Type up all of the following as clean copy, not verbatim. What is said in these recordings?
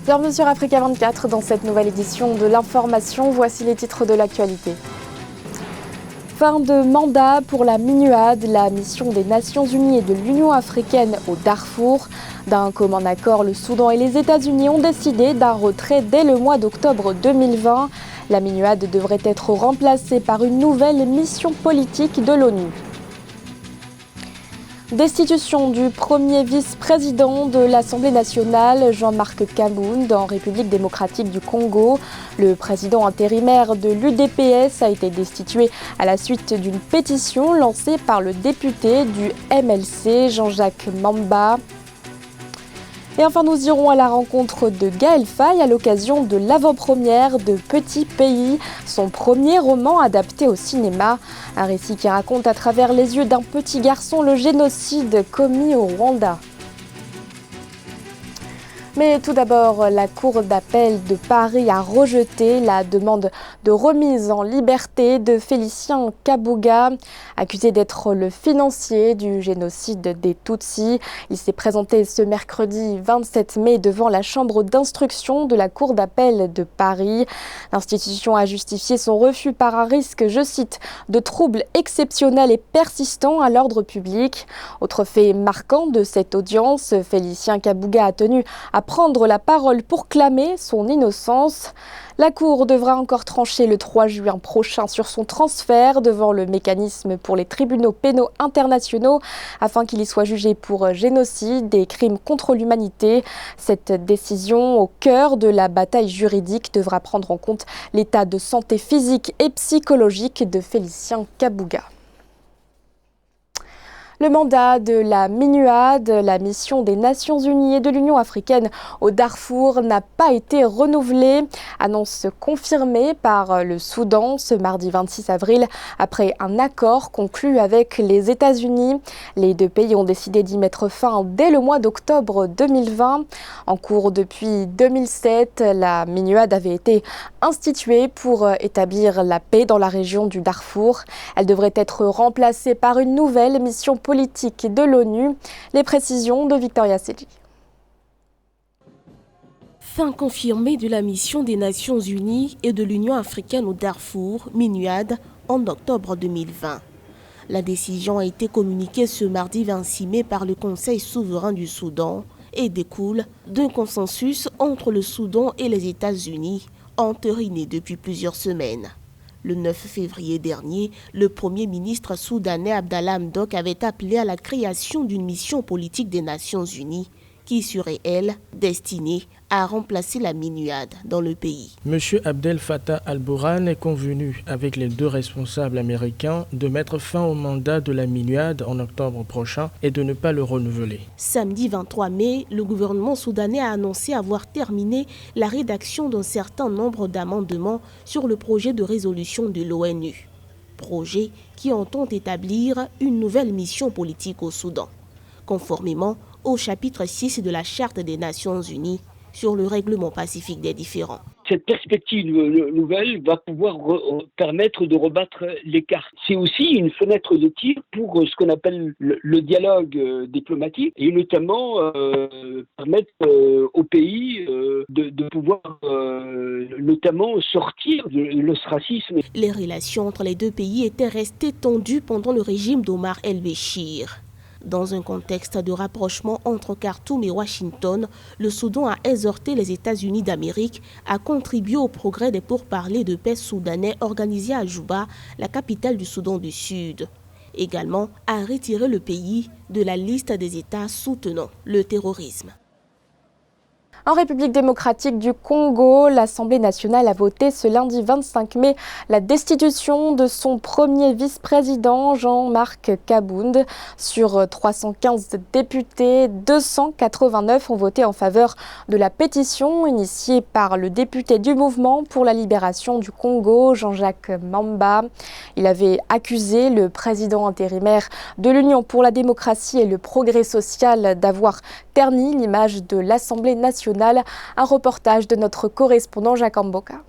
Bienvenue sur Africa 24 dans cette nouvelle édition de l'information. Voici les titres de l'actualité. Fin de mandat pour la MINUAD, la mission des Nations Unies et de l'Union africaine au Darfour. D'un commun accord, le Soudan et les États-Unis ont décidé d'un retrait dès le mois d'octobre 2020. La MINUAD devrait être remplacée par une nouvelle mission politique de l'ONU. Destitution du premier vice-président de l'Assemblée nationale, Jean-Marc Kabound, en République démocratique du Congo. Le président intérimaire de l'UDPS a été destitué à la suite d'une pétition lancée par le député du MLC, Jean-Jacques Mamba. Et enfin, nous irons à la rencontre de Gaël Faye à l'occasion de l'avant-première de Petit Pays, son premier roman adapté au cinéma. Un récit qui raconte à travers les yeux d'un petit garçon le génocide commis au Rwanda. Mais tout d'abord, la Cour d'appel de Paris a rejeté la demande de remise en liberté de Félicien Kabuga, accusé d'être le financier du génocide des Tutsis. Il s'est présenté ce mercredi 27 mai devant la chambre d'instruction de la Cour d'appel de Paris. L'institution a justifié son refus par un risque, je cite, de troubles exceptionnels et persistants à l'ordre public. Autre fait marquant de cette audience, Félicien Kabuga a tenu à prendre la parole pour clamer son innocence. La Cour devra encore trancher le 3 juin prochain sur son transfert devant le mécanisme pour les tribunaux pénaux internationaux afin qu'il y soit jugé pour génocide et crimes contre l'humanité. Cette décision, au cœur de la bataille juridique, devra prendre en compte l'état de santé physique et psychologique de Félicien Kabuga. Le mandat de la MINUAD, la mission des Nations Unies et de l'Union africaine au Darfour, n'a pas été renouvelé. Annonce confirmée par le Soudan ce mardi 26 avril après un accord conclu avec les États-Unis. Les deux pays ont décidé d'y mettre fin dès le mois d'octobre 2020. En cours depuis 2007, la MINUAD avait été instituée pour établir la paix dans la région du Darfour. Elle devrait être remplacée par une nouvelle mission politique de l'ONU. Les précisions de Victoria Sedji. Fin confirmée de la mission des Nations Unies et de l'Union africaine au Darfour, MINUAD, en octobre 2020. La décision a été communiquée ce mardi 26 mai par le Conseil souverain du Soudan et découle d'un consensus entre le Soudan et les États-Unis, entériné depuis plusieurs semaines. Le 9 février dernier, le Premier ministre soudanais Abdallah Hamdok avait appelé à la création d'une mission politique des Nations Unies qui serait, elle, destinée à remplacer la MINUAD dans le pays. M. Abdel Fattah al-Burhan est convenu avec les deux responsables américains de mettre fin au mandat de la MINUAD en octobre prochain et de ne pas le renouveler. Samedi 23 mai, le gouvernement soudanais a annoncé avoir terminé la rédaction d'un certain nombre d'amendements sur le projet de résolution de l'ONU. Projet qui entend établir une nouvelle mission politique au Soudan, conformément au chapitre 6 de la Charte des Nations Unies sur le règlement pacifique des différends. Cette perspective nouvelle va pouvoir permettre de rebattre les cartes. C'est aussi une fenêtre de tir pour ce qu'on appelle le dialogue diplomatique et notamment permettre au pays de pouvoir notamment sortir de l'ostracisme. Les relations entre les deux pays étaient restées tendues pendant le régime d'Omar el-Béchir. Dans un contexte de rapprochement entre Khartoum et Washington, le Soudan a exhorté les États-Unis d'Amérique à contribuer au progrès des pourparlers de paix soudanais organisés à Djouba, la capitale du Soudan du Sud. Également à retirer le pays de la liste des États soutenant le terrorisme. En République démocratique du Congo, l'Assemblée nationale a voté ce lundi 25 mai la destitution de son premier vice-président Jean-Marc Kabound. Sur 315 députés, 289 ont voté en faveur de la pétition initiée par le député du mouvement pour la libération du Congo, Jean-Jacques Mamba. Il avait accusé le président intérimaire de l'Union pour la démocratie et le progrès social d'avoir terni l'image de l'Assemblée nationale. Un reportage de notre correspondant Jacques Amboka.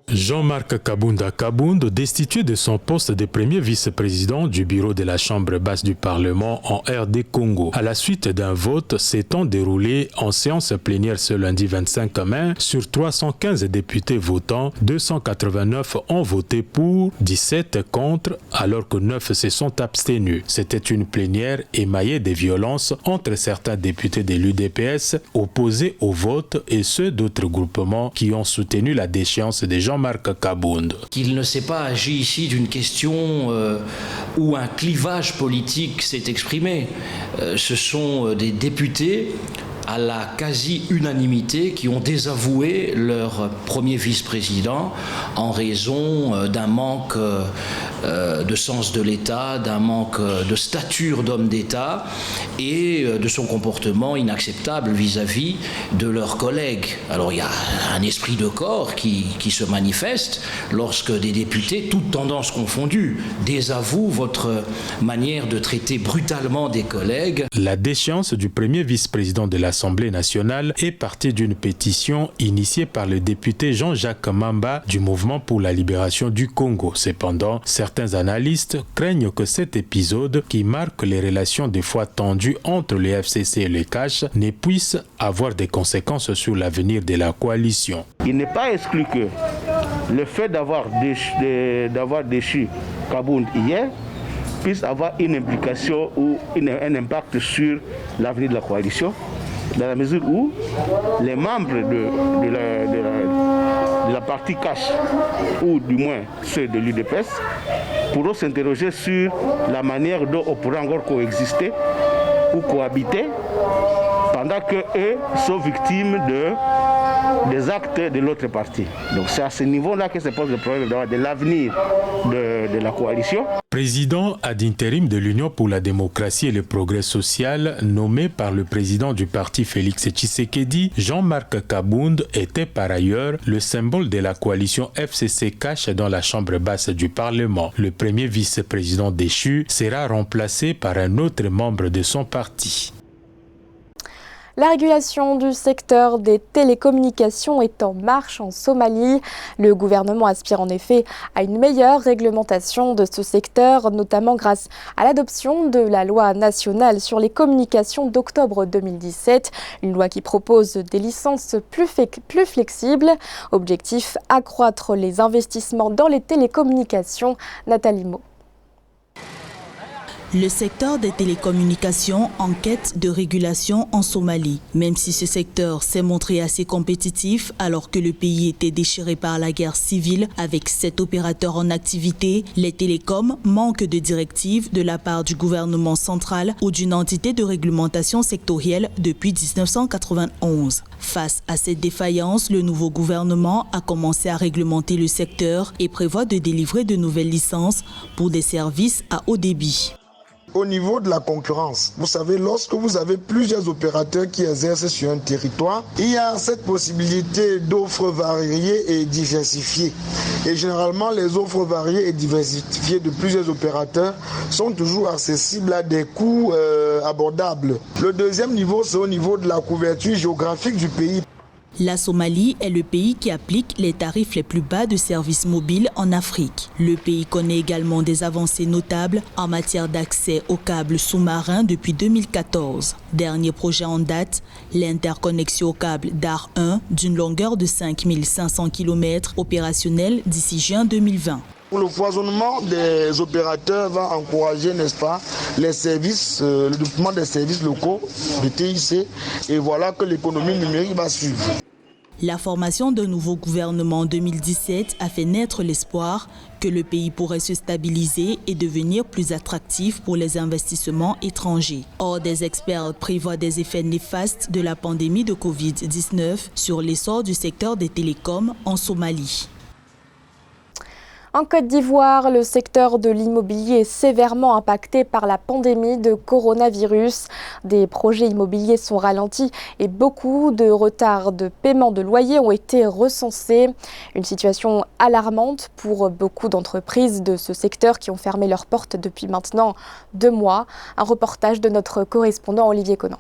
Jean-Marc Kabunda Kabound, destitué de son poste de premier vice-président du bureau de la Chambre basse du Parlement en RD Congo. À la suite d'un vote s'étant déroulé en séance plénière ce lundi 25 mai, sur 315 députés votants, 289 ont voté pour, 17 contre, alors que 9 se sont abstenus. C'était une plénière émaillée de violences entre certains députés de l'UDPS opposés au vote et ceux d'autres groupements qui ont soutenu la déchéance de Jean-Marc Kabound. Qu'il ne s'est pas agi ici d'une question où un clivage politique s'est exprimé. Ce sont des députés à la quasi-unanimité qui ont désavoué leur premier vice-président en raison d'un manque de sens de l'État, d'un manque de stature d'homme d'État et de son comportement inacceptable vis-à-vis de leurs collègues. Alors il y a un esprit de corps qui se manifeste lorsque des députés, toutes tendances confondues, désavouent votre manière de traiter brutalement des collègues. La déchéance du premier vice-président de l'Assemblée nationale est partie d'une pétition initiée par le député Jean-Jacques Mamba du Mouvement pour la libération du Congo. Cependant, certains analystes craignent que cet épisode, qui marque les relations des fois tendues entre le FCC et le CACH, ne puisse avoir des conséquences sur l'avenir de la coalition. Il n'est pas exclu que le fait d'avoir déchu Kabound hier puisse avoir une implication ou un impact sur l'avenir de la coalition, dans la mesure où les membres de la partie CACH, ou du moins ceux de l'UDPS, pourront s'interroger sur la manière dont on pourra encore coexister ou cohabiter pendant qu'eux sont victimes des actes de l'autre partie. Donc c'est à ce niveau-là que se pose le problème de l'avenir de la coalition. Président ad intérim de l'Union pour la démocratie et le progrès social, nommé par le président du parti Félix Tshisekedi, Jean-Marc Kabound était par ailleurs le symbole de la coalition FCC-CACH dans la Chambre basse du Parlement. Le premier vice-président déchu sera remplacé par un autre membre de son parti. La régulation du secteur des télécommunications est en marche en Somalie. Le gouvernement aspire en effet à une meilleure réglementation de ce secteur, notamment grâce à l'adoption de la loi nationale sur les communications d'octobre 2017, une loi qui propose des licences plus flexibles. Objectif, accroître les investissements dans les télécommunications. Nathalie Mo. Le secteur des télécommunications en quête de régulation en Somalie. Même si ce secteur s'est montré assez compétitif alors que le pays était déchiré par la guerre civile avec 7 opérateurs en activité, les télécoms manquent de directives de la part du gouvernement central ou d'une entité de réglementation sectorielle depuis 1991. Face à cette défaillance, le nouveau gouvernement a commencé à réglementer le secteur et prévoit de délivrer de nouvelles licences pour des services à haut débit. Au niveau de la concurrence, vous savez, lorsque vous avez plusieurs opérateurs qui exercent sur un territoire, il y a cette possibilité d'offres variées et diversifiées. Et généralement, les offres variées et diversifiées de plusieurs opérateurs sont toujours accessibles à des coûts abordables. Le deuxième niveau, c'est au niveau de la couverture géographique du pays. La Somalie est le pays qui applique les tarifs les plus bas de services mobiles en Afrique. Le pays connaît également des avancées notables en matière d'accès aux câbles sous-marins depuis 2014. Dernier projet en date, l'interconnexion au câble DAR 1 d'une longueur de 5500 km opérationnelle d'ici juin 2020. Le foisonnement des opérateurs va encourager, n'est-ce pas, les services, le développement des services locaux de TIC, et voilà que l'économie numérique va suivre. La formation d'un nouveau gouvernement en 2017 a fait naître l'espoir que le pays pourrait se stabiliser et devenir plus attractif pour les investissements étrangers. Or, des experts prévoient des effets néfastes de la pandémie de Covid-19 sur l'essor du secteur des télécoms en Somalie. En Côte d'Ivoire, le secteur de l'immobilier est sévèrement impacté par la pandémie de coronavirus. Des projets immobiliers sont ralentis et beaucoup de retards de paiement de loyer ont été recensés. Une situation alarmante pour beaucoup d'entreprises de ce secteur qui ont fermé leurs portes depuis maintenant 2 mois. Un reportage de notre correspondant Olivier Conan.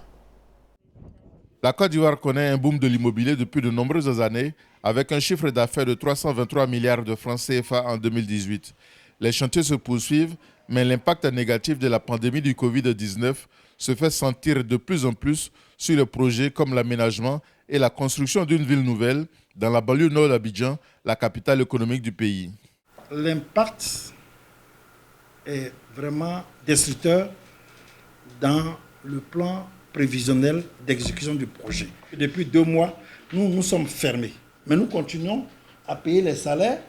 La Côte d'Ivoire connaît un boom de l'immobilier depuis de nombreuses années, avec un chiffre d'affaires de 323 milliards de francs CFA en 2018. Les chantiers se poursuivent, mais l'impact négatif de la pandémie du Covid-19 se fait sentir de plus en plus sur les projets comme l'aménagement et la construction d'une ville nouvelle dans la banlieue nord d'Abidjan, la capitale économique du pays. L'impact est vraiment destructeur dans le plan prévisionnel d'exécution du projet. Depuis 2 mois, nous sommes fermés. Mais nous continuons à payer les salaires,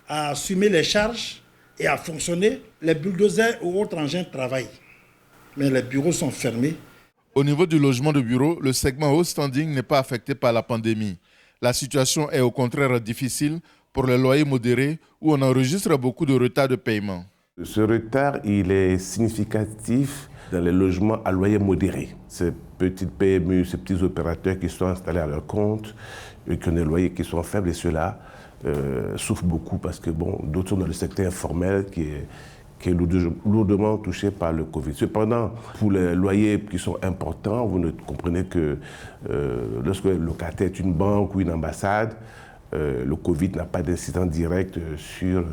à assumer les charges et à fonctionner. Les bulldozers ou autres engins travaillent. Mais les bureaux sont fermés. Au niveau du logement de bureau, le segment haut standing n'est pas affecté par la pandémie. La situation est au contraire difficile pour les loyers modérés où on enregistre beaucoup de retard de paiement. Ce retard, il est significatif dans les logements à loyer modéré. Ces petites PMU, ces petits opérateurs qui sont installés à leur compte, et qui ont des loyers qui sont faibles, et ceux-là souffrent beaucoup parce que d'autres sont dans le secteur informel qui est lourdement touché par le Covid. Cependant, pour les loyers qui sont importants, vous ne comprenez que lorsque le locataire est une banque ou une ambassade, le Covid n'a pas d'incidence directe sur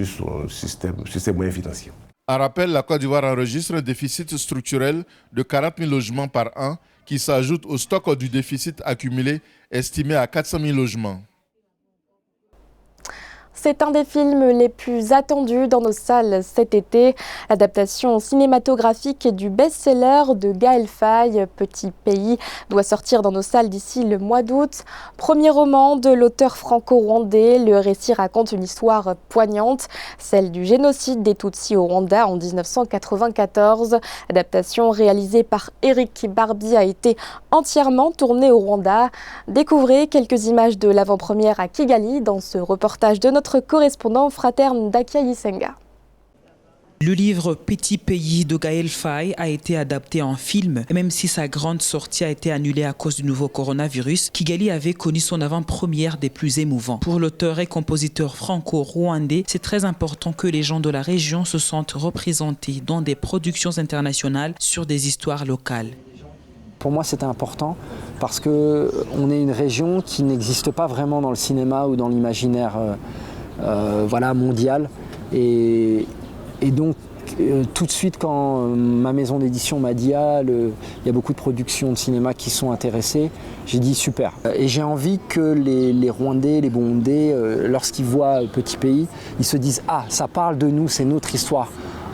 son système, sur ses moyens financiers. En rappel, la Côte d'Ivoire enregistre un déficit structurel de 40 000 logements par an qui s'ajoute au stock du déficit accumulé estimé à 400 000 logements. C'est un des films les plus attendus dans nos salles cet été. L'adaptation cinématographique du best-seller de Gaël Faye, Petit Pays, doit sortir dans nos salles d'ici le mois d'août. Premier roman de l'auteur franco-rwandais, le récit raconte une histoire poignante, celle du génocide des Tutsis au Rwanda en 1994. L'adaptation réalisée par Eric Barbie a été entièrement tournée au Rwanda. Découvrez quelques images de l'avant-première à Kigali dans ce reportage de notre correspondant fraterne Dakia Yisenga. Le livre Petit Pays de Gaël Faye a été adapté en film. Et même si sa grande sortie a été annulée à cause du nouveau coronavirus, Kigali avait connu son avant-première des plus émouvants. Pour l'auteur et compositeur franco-rwandais, c'est très important que les gens de la région se sentent représentés dans des productions internationales sur des histoires locales. Pour moi, c'était important parce qu'on est une région qui n'existe pas vraiment dans le cinéma ou dans l'imaginaire mondial. Et donc, tout de suite, quand ma maison d'édition m'a dit il y a beaucoup de productions de cinéma qui sont intéressées, j'ai dit super. Et j'ai envie que les Rwandais, les Burundais, lorsqu'ils voient Petit Pays, ils se disent « Ah, ça parle de nous, c'est notre histoire ».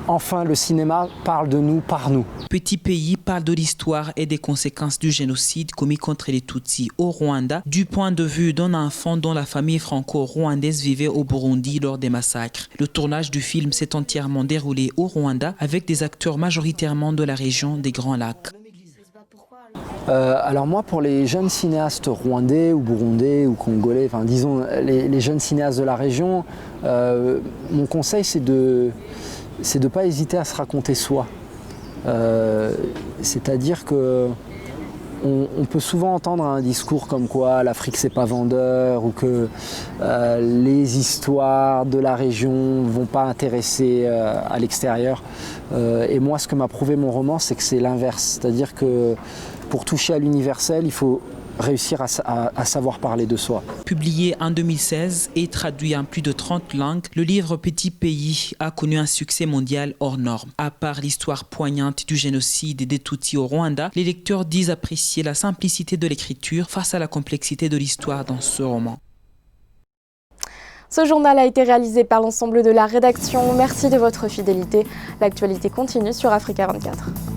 Enfin, le cinéma parle de nous, par nous. Petit Pays parle de l'histoire et des conséquences du génocide commis contre les Tutsis au Rwanda, du point de vue d'un enfant dont la famille franco-rwandaise vivait au Burundi lors des massacres. Le tournage du film s'est entièrement déroulé au Rwanda avec des acteurs majoritairement de la région des Grands Lacs. Alors moi, pour les jeunes cinéastes rwandais ou burundais ou congolais, disons les jeunes cinéastes de la région, mon conseil c'est de ne pas hésiter à se raconter soi. C'est-à-dire que on peut souvent entendre un discours comme quoi l'Afrique c'est pas vendeur ou que les histoires de la région vont pas intéresser à l'extérieur. Et moi, ce que m'a prouvé mon roman, c'est que c'est l'inverse. C'est-à-dire que pour toucher à l'universel, il faut réussir à savoir parler de soi. Publié en 2016 et traduit en plus de 30 langues, le livre Petit Pays a connu un succès mondial hors norme. À part l'histoire poignante du génocide des Tutsis au Rwanda, les lecteurs disent apprécier la simplicité de l'écriture face à la complexité de l'histoire dans ce roman. Ce journal a été réalisé par l'ensemble de la rédaction. Merci de votre fidélité. L'actualité continue sur Africa 24.